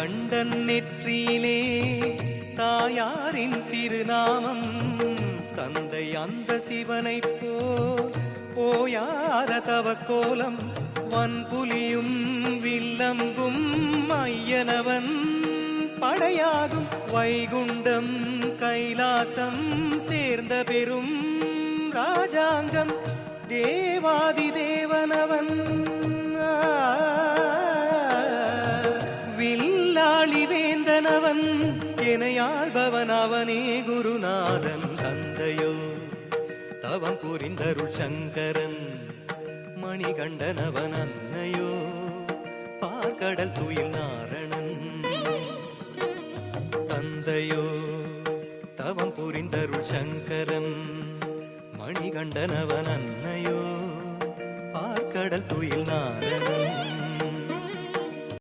மணிகண்டன் நெற்றியிலே தாயாரின் திருநாமம். தந்தை அந்த சிவனை போயாத தவக்கோலம். வன்புலியும் வில்லம்பும் ஐயனவன் படையாகும். வைகுண்டம் கைலாசம் சேர்ந்த பெரும் ராஜாங்கம். தேவாதி தேவனவன் வில்லாளி வேந்தனவன். எனையாழ்பவன் அவனே குருநாதன். தந்தையோ தவம் புரிந்தருள் சங்கரன். மணிகண்டனவன் அன்னையோ பார்க்கடல் துயில் நாரணன். தந்தையோ தவம் புரிந்தருள் சங்கரன். மணிகண்டனவன் அன்னையோ பார்க்கடல் துயில் நாரணன்.